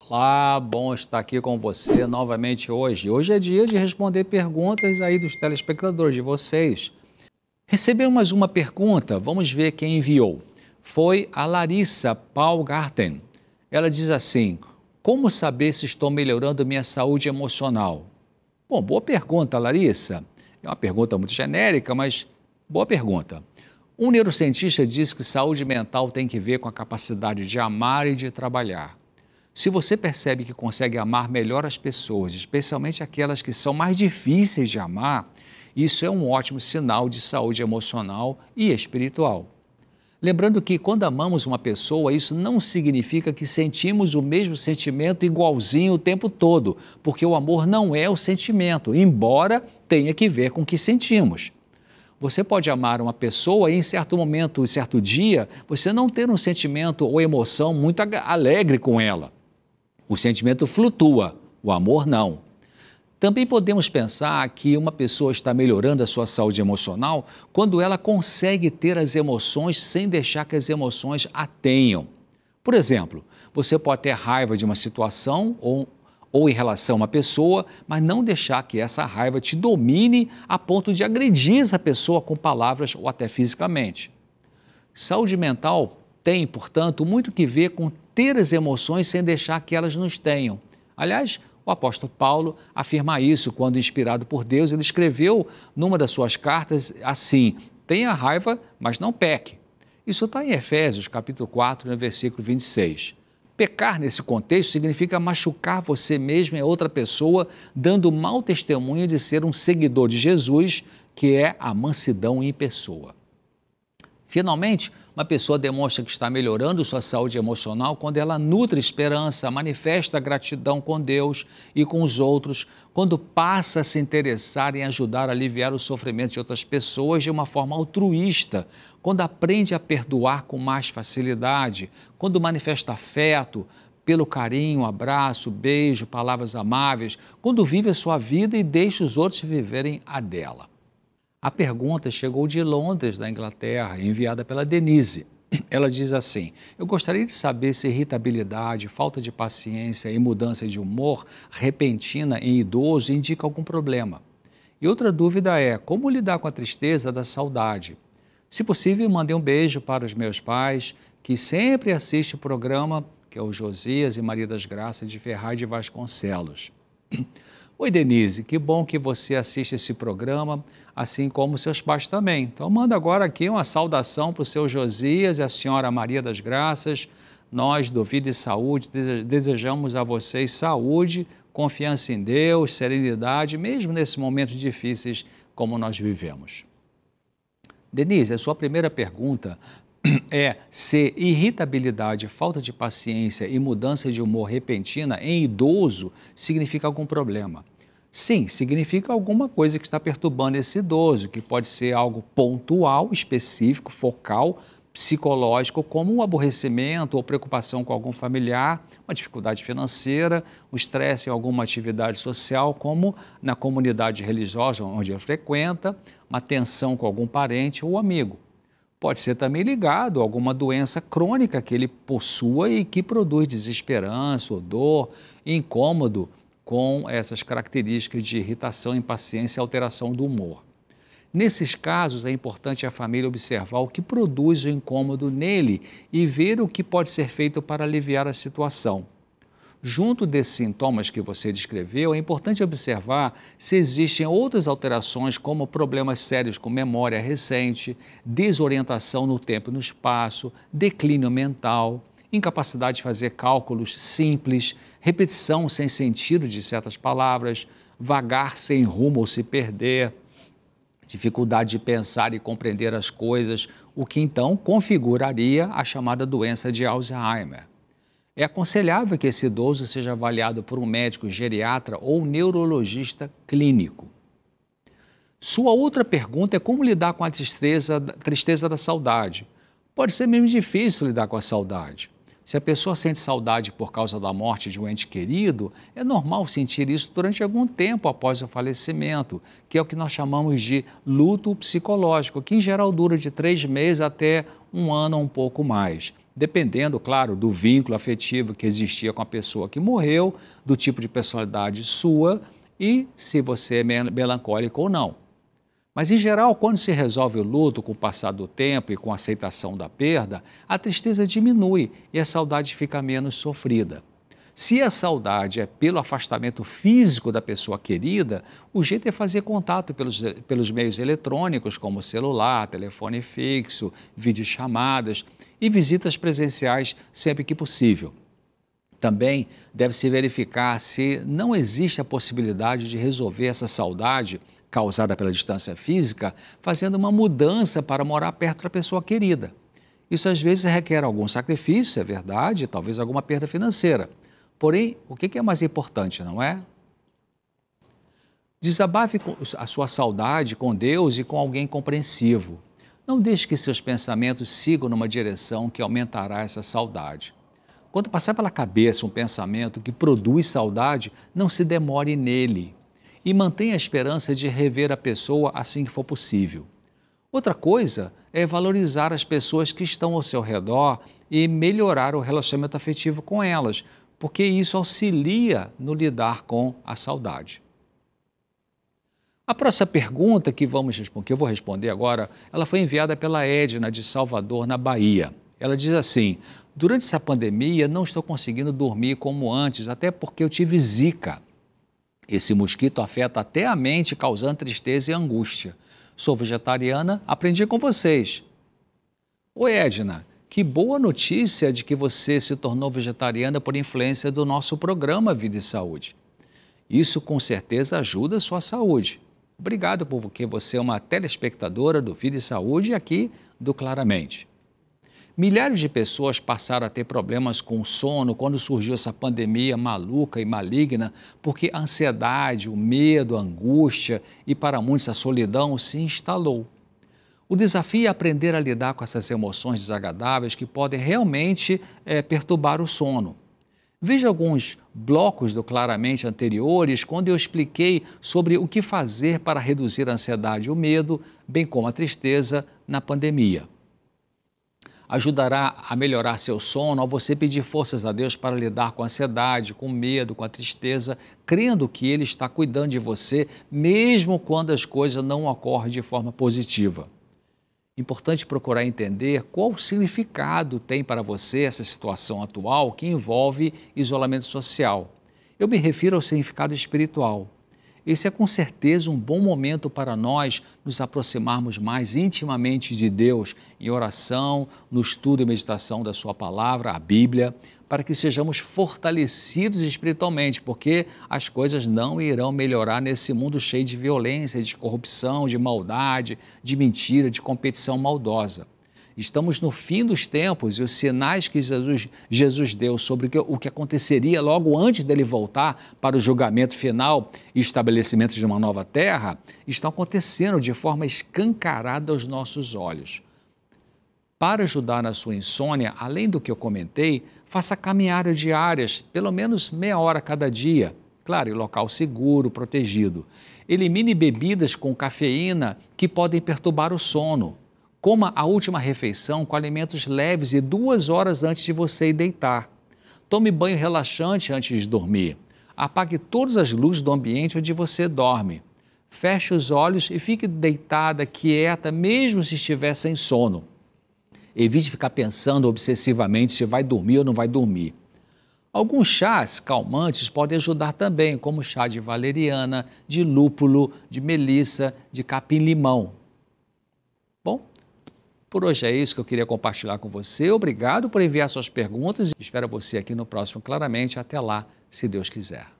Olá, bom estar aqui com você novamente hoje. Hoje é dia de responder perguntas aí dos telespectadores, de vocês. Recebemos mais uma pergunta, vamos ver quem enviou. Foi a Larissa Paulgarten. Ela diz assim: como saber se estou melhorando minha saúde emocional? Bom, boa pergunta, Larissa. É uma pergunta muito genérica, mas boa pergunta. Um neurocientista diz que saúde mental tem que ver com a capacidade de amar e de trabalhar. Se você percebe que consegue amar melhor as pessoas, especialmente aquelas que são mais difíceis de amar, isso é um ótimo sinal de saúde emocional e espiritual. Lembrando que quando amamos uma pessoa, isso não significa que sentimos o mesmo sentimento igualzinho o tempo todo, porque o amor não é o sentimento, embora tenha que ver com o que sentimos. Você pode amar uma pessoa e em certo momento, em certo dia, você não ter um sentimento ou emoção muito alegre com ela. O sentimento flutua, o amor não. Também podemos pensar que uma pessoa está melhorando a sua saúde emocional quando ela consegue ter as emoções sem deixar que as emoções a tenham. Por exemplo, você pode ter raiva de uma situação ou em relação a uma pessoa, mas não deixar que essa raiva te domine a ponto de agredir essa pessoa com palavras ou até fisicamente. Saúde mental tem, portanto, muito que ver com ter as emoções sem deixar que elas nos tenham. Aliás, o apóstolo Paulo afirma isso quando, inspirado por Deus, ele escreveu numa das suas cartas assim: tenha raiva, mas não peque. Isso está em Efésios, capítulo 4, no versículo 26. Pecar nesse contexto significa machucar você mesmo e outra pessoa, dando mau testemunho de ser um seguidor de Jesus, que é a mansidão em pessoa. Finalmente, uma pessoa demonstra que está melhorando sua saúde emocional quando ela nutre esperança, manifesta gratidão com Deus e com os outros, quando passa a se interessar em ajudar a aliviar o sofrimento de outras pessoas de uma forma altruísta, quando aprende a perdoar com mais facilidade, quando manifesta afeto pelo carinho, abraço, beijo, palavras amáveis, quando vive a sua vida e deixa os outros viverem a dela. A pergunta chegou de Londres, da Inglaterra, enviada pela Denise. Ela diz assim: eu gostaria de saber se irritabilidade, falta de paciência e mudança de humor repentina em idoso indica algum problema. E outra dúvida é, como lidar com a tristeza da saudade? Se possível, mande um beijo para os meus pais, que sempre assistem o programa, que é o Josias e Maria das Graças de Ferraz de Vasconcelos. Oi, Denise, que bom que você assiste esse programa, assim como seus pais também. Então, manda agora aqui uma saudação para o seu Josias e a senhora Maria das Graças. Nós, do Vida e Saúde, desejamos a vocês saúde, confiança em Deus, serenidade, mesmo nesses momentos difíceis como nós vivemos. Denise, a sua primeira pergunta é se irritabilidade, falta de paciência e mudança de humor repentina em idoso significa algum problema. Sim, significa alguma coisa que está perturbando esse idoso, que pode ser algo pontual, específico, focal, psicológico, como um aborrecimento ou preocupação com algum familiar, uma dificuldade financeira, um estresse em alguma atividade social, como na comunidade religiosa onde ele frequenta, uma tensão com algum parente ou amigo. Pode ser também ligado a alguma doença crônica que ele possua e que produz desesperança, ou dor, incômodo com essas características de irritação, impaciência e alteração do humor. Nesses casos, é importante a família observar o que produz o incômodo nele e ver o que pode ser feito para aliviar a situação. Junto desses sintomas que você descreveu, é importante observar se existem outras alterações, como problemas sérios com memória recente, desorientação no tempo e no espaço, declínio mental, incapacidade de fazer cálculos simples, repetição sem sentido de certas palavras, vagar sem rumo ou se perder, dificuldade de pensar e compreender as coisas, o que então configuraria a chamada doença de Alzheimer. É aconselhável que esse idoso seja avaliado por um médico geriatra ou neurologista clínico. Sua outra pergunta é como lidar com a tristeza da saudade. Pode ser mesmo difícil lidar com a saudade. Se a pessoa sente saudade por causa da morte de um ente querido, é normal sentir isso durante algum tempo após o falecimento, que é o que nós chamamos de luto psicológico, que em geral dura de 3 meses até 1 ano ou um pouco mais. dependendo, claro, do vínculo afetivo que existia com a pessoa que morreu, do tipo de personalidade sua e se você é melancólico ou não. Mas, em geral, quando se resolve o luto com o passar do tempo e com a aceitação da perda, a tristeza diminui e a saudade fica menos sofrida. Se a saudade é pelo afastamento físico da pessoa querida, o jeito é fazer contato pelos meios eletrônicos, como celular, telefone fixo, videochamadas e visitas presenciais sempre que possível. Também deve-se verificar se não existe a possibilidade de resolver essa saudade causada pela distância física, fazendo uma mudança para morar perto da pessoa querida. Isso às vezes requer algum sacrifício, é verdade, talvez alguma perda financeira. Porém, o que é mais importante, não é? Desabafe a sua saudade com Deus e com alguém compreensivo. Não deixe que seus pensamentos sigam numa direção que aumentará essa saudade. Quando passar pela cabeça um pensamento que produz saudade, não se demore nele e mantenha a esperança de rever a pessoa assim que for possível. Outra coisa é valorizar as pessoas que estão ao seu redor e melhorar o relacionamento afetivo com elas, porque isso auxilia no lidar com a saudade. A próxima pergunta que eu vou responder agora, ela foi enviada pela Edna de Salvador, na Bahia. Ela diz assim: durante essa pandemia não estou conseguindo dormir como antes, até porque eu tive zika. Esse mosquito afeta até a mente, causando tristeza e angústia. Sou vegetariana, aprendi com vocês. Oi, Edna, que boa notícia de que você se tornou vegetariana por influência do nosso programa Vida e Saúde. Isso com certeza ajuda a sua saúde. Obrigado porque você é uma telespectadora do Vida e Saúde aqui do Claramente. Milhares de pessoas passaram a ter problemas com o sono quando surgiu essa pandemia maluca e maligna, porque a ansiedade, o medo, a angústia e, para muitos, a solidão se instalou. O desafio é aprender a lidar com essas emoções desagradáveis que podem realmente perturbar o sono. Veja alguns blocos do Claramente anteriores, quando eu expliquei sobre o que fazer para reduzir a ansiedade e o medo, bem como a tristeza na pandemia. Ajudará a melhorar seu sono ao você pedir forças a Deus para lidar com a ansiedade, com o medo, com a tristeza, crendo que Ele está cuidando de você, mesmo quando as coisas não ocorrem de forma positiva. Importante procurar entender qual o significado tem para você essa situação atual que envolve isolamento social. Eu me refiro ao significado espiritual. Esse é com certeza um bom momento para nós nos aproximarmos mais intimamente de Deus em oração, no estudo e meditação da sua palavra, a Bíblia, para que sejamos fortalecidos espiritualmente, porque as coisas não irão melhorar nesse mundo cheio de violência, de corrupção, de maldade, de mentira, de competição maldosa. Estamos no fim dos tempos e os sinais que Jesus deu sobre o que aconteceria logo antes dele voltar para o julgamento final e estabelecimento de uma nova terra estão acontecendo de forma escancarada aos nossos olhos. Para ajudar na sua insônia, além do que eu comentei, faça caminhadas diárias, pelo menos meia hora cada dia, claro, em local seguro, protegido. Elimine bebidas com cafeína que podem perturbar o sono. Coma a última refeição com alimentos leves e 2 horas antes de você ir deitar. Tome banho relaxante antes de dormir. Apague todas as luzes do ambiente onde você dorme. Feche os olhos e fique deitada, quieta, mesmo se estiver sem sono. Evite ficar pensando obsessivamente se vai dormir ou não vai dormir. Alguns chás calmantes podem ajudar também, como chá de valeriana, de lúpulo, de melissa, de capim-limão. Bom, por hoje é isso que eu queria compartilhar com você. Obrigado por enviar suas perguntas. Espero você aqui no próximo Claramente. Até lá, se Deus quiser.